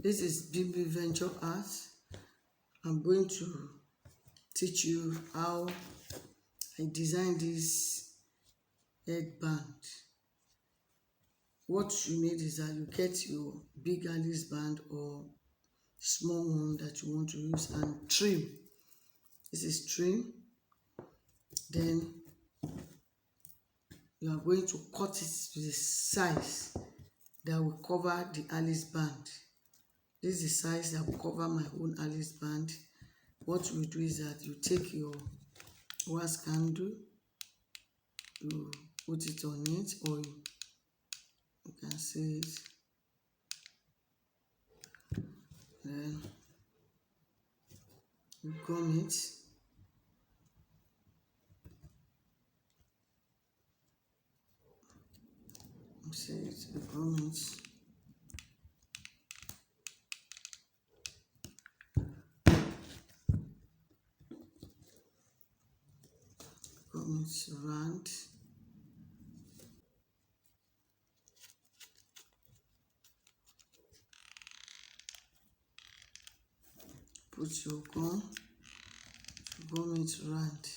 This is BB Venture Art. I'm going to teach you how I designed this headband. What you need is that you get your big Alice band or small one that you want to use and trim. This is trim. Then you are going to cut it to the size that will cover the Alice band. This is the size that will cover my own Alice band. What we do is that you take your wax candle, you put it on it, or you can see it. Then you gum it. You see it, you gum it. Gum it around. Put your gum it around.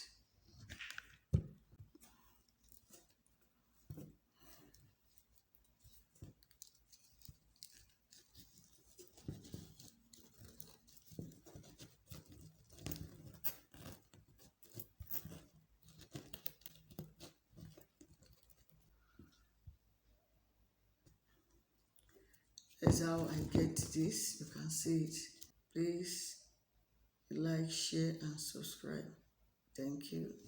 That's how I get this. You can see it. Please like, share, and subscribe. Thank you.